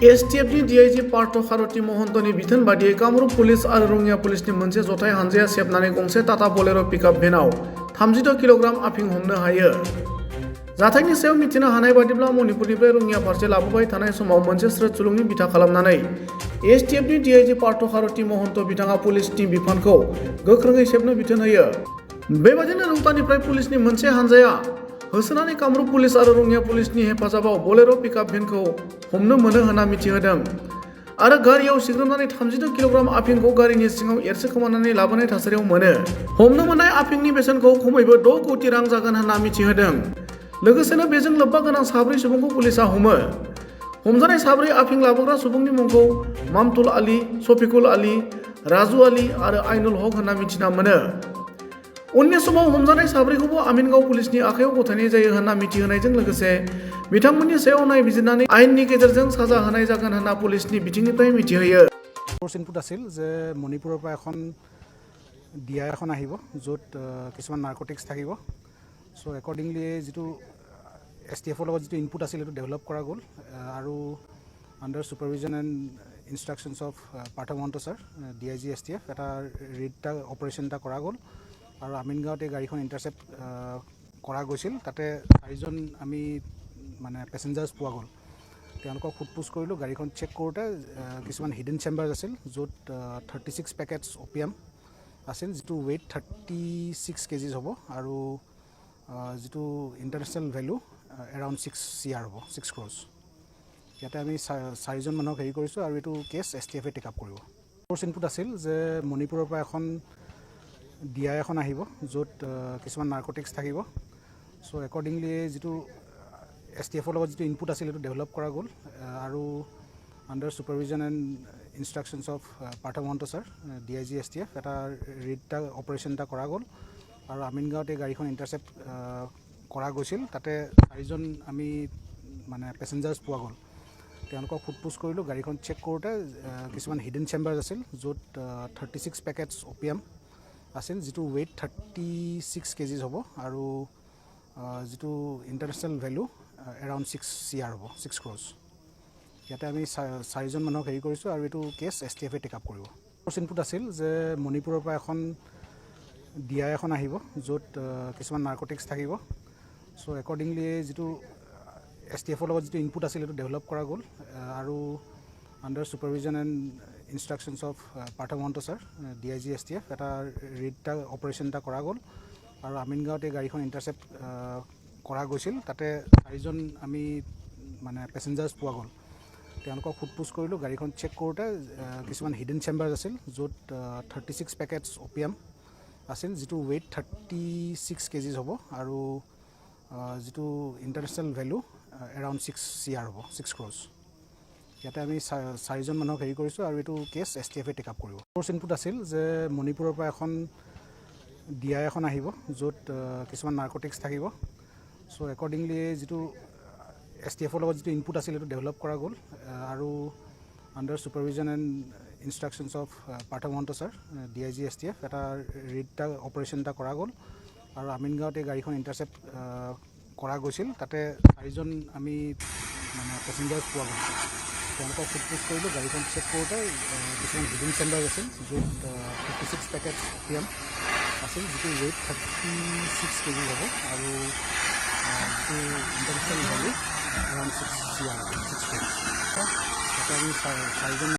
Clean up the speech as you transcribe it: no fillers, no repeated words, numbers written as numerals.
STF ni DIG Parto Kharoti Mohontoni बिथोन बादियै Kamrup police आरो रङिया पुलिसनि मोनसे जथाय हानजाया सेबनानै गंसे टाटा बोलेरो पिकआप भेनाव 32 किल'ग्राम आफिं हमनो हायो। जाथायनि सायाव मिथिनो हानाय बादिब्ला मणिपुरनिफ्राय रङिया फारसे लाबोबाय थानाय समाव मोनसे स्रोत सुलुंनि बिथा खालामनानै STF नि DIG पार्थ खारति महन्त बिथाङा पुलिसनि बिफानखौ गोख्रोङै सेबनो बिथोन होयो। बेबादिनो रौतानिफ्राय पुलिसनि मोनसे हानजाया होसोनानै कामरुप पुलिस आरो रङिया पुलिसनि हेफाजाबाव बोलेरो पिकआप भेनखौ हमनो मोनो होनना मिथिहोदों आरो गारियाव सिग्रोमनानै 32 किल'ग्राम आफिंखौ गारिनि सिङाव एरसोखोमानानै लाबोनाय थासारियाव मोनो। हमनो मोननाय आफिंनि बेसेनखौ खमैबो 6 कोटि रां जागोन होनना मिथिहोदों। लोगोसेनो बेजों लोब्बा गोनां 4 सुबुंखौ पुलिसा हमो। हमजानाय 4 आफिं लाबोग्रा सुबुंनि मुंखौ मामतुल आली, शफिकुल आली, राजु आली आरो आइनुल हक होनना मिथिना मोनो। उननि समाव हमजानाय 4खौबो आमिनगाव पुलिसनि आखायाव गथायनाय जायो होनना मिथिहोनायजों लोगोसे बिथांमोननि सायाव नायबिजिरनानै आयेननि गेजेरजों साजा होनाय जागोन होनना पुलिसनि बिथिंनिफ्राय मिथिहोयो। सोर्स इनपुट আছিল যে মণিপুৰৰ পৰা এখন ডিআই এখন আহিব য'ত কিছুমান নাৰ্কটিক্স থাকিব। সো একৰ্ডিংলি যেটো এছটিএফৰ লগত যেটো ইনপুট আছিল সেইটো ডেভেলপ কৰা গ'ল আৰু under supervision and instructions of Partha Mahanta sir DIG STF এটা ৰেড অপাৰেশ্যন এটা কৰা গ'ল আৰু আমিনগাঁৱত এই গাড়ীখন ইণ্টাৰচেপ্ট কৰা গৈছিল। তাতে 4জন আমি মানে পেছেঞ্জাৰ্ছ পোৱা গ'ল। তেওঁলোকক সোধপোছ কৰিলোঁ। গাড়ীখন চেক কৰোঁতে কিছুমান হিডেন চেম্বাৰ আছিল য'ত 36 পেকেটছ অপিয়াম আছিল যিটো ৱেইট 36 কেজিজ হ'ব আৰু যিটো ইণ্টাৰনেশ্যনেল ভেলু এৰাউণ্ড 6 CR হ'ব, 6 crores। ইয়াতে আমি 4জন মানুহক হেৰি কৰিছোঁ আৰু এইটো কেছ এছটিএফে টেক আপ কৰিব। সোৰ্চ ইনপুট আছিল যে মণিপুৰৰ পৰা এখন ডিআই এখন আহিব য'ত কিছুমান নাৰ্কটিক্স থাকিব। সো একৰ্ডিংলি যেটো এছটিএফৰ লগত যেটো ইনপুট আছিল সেইটো ডেভেলপ কৰা গ'ল আৰু under supervision and instructions of Partha Mahanta sir DIG STF এটা ৰেড অপাৰেশ্যন এটা কৰা গ'ল আৰু আমিনগাঁৱত এই গাড়ীখন ইণ্টাৰচেপ্ট কৰা গৈছিল। তাতে 4জন আমি মানে পেছেঞ্জাৰ্ছ পোৱা গ'ল। তেওঁলোকক সোধপোছ কৰিলোঁ। গাড়ীখন চেক কৰোঁতে কিছুমান হিডেন চেম্বাৰ আছিল য'ত 36 পেকেটছ অপিয়াম আছিল যিটো ৱেইট 36 কেজিজ হ'ব আৰু যিটো ইণ্টাৰনেশ্যনেল ভেলু এৰাউণ্ড 6 CR হ'ব, 6 crores। ইয়াতে আমি 4জন মানুহক হেৰি কৰিছোঁ আৰু এইটো কেছ এছটিএফে টেক আপ কৰিব। সোৰ্চ ইনপুট আছিল যে মণিপুৰৰ পৰা এখন ডিআই এখন আহিব য'ত কিছুমান নাৰ্কটিক্স থাকিব। সো একৰ্ডিংলি যেটো এছটিএফৰ লগত যেটো ইনপুট আছিল সেইটো ডেভেলপ কৰা গ'ল আৰু under supervision and instructions of Partha Mahanta sir DIG STF এটা ৰেড অপাৰেশ্যন এটা কৰা গ'ল আৰু আমিনগাঁৱত এই গাড়ীখন ইণ্টাৰচেপ্ট কৰা গৈছিল। তাতে 4জন আমি মানে পেছেঞ্জাৰ্ছ পোৱা গ'ল। তেওঁলোকক সোধপোছ কৰিলোঁ। গাড়ীখন চেক কৰোঁতে কিছুমান হিডেন চেম্বাৰ আছিল য'ত 36 পেকেটছ অপিয়াম আছিল যিটো ৱেইট 36 কেজিজ হ'ব আৰু যিটো ইণ্টাৰনেশ্যনেল ভেলু এৰাউণ্ড 6 CR হ'ব, 6 crores। ইয়াতে আমি 4জন মানুহক হেৰি কৰিছোঁ আৰু এইটো কেছ এছটিএফে টেক আপ কৰিব। সোৰ্চ ইনপুট আছিল যে মণিপুৰৰ পৰা এখন ডিআই এখন আহিব য'ত কিছুমান নাৰ্কটিক্স থাকিব। সো একৰ্ডিংলি যেটো এছটিএফৰ লগত যেটো ইনপুট আছিল সেইটো ডেভেলপ কৰা গ'ল আৰু under supervision and instructions of Partha Mahanta sir DIG STF এটা ৰেড অপাৰেশ্যন এটা কৰা গ'ল আৰু আমিনগাঁৱত এই গাড়ীখন ইণ্টাৰচেপ্ট কৰা গৈছিল। তাতে 4জন আমি মানে পেছেঞ্জাৰ্ছ পোৱা গ'ল। তেওঁলোকক সোধপোছ কৰিলোঁ। গাড়ীখন চেক কৰোঁতে কিছুমান হিডেন চেম্বাৰ আছিল য'ত 36 পেকেটছ অপিয়াম আছিল যিটো ৱেইট 36 কেজি হ'ব আৰু যিটো ইণ্টাৰনেশ্যনেল ভেলু এৰাউণ্ড 6 CR হ'ব, 6 crores। তাতে আমি 4জন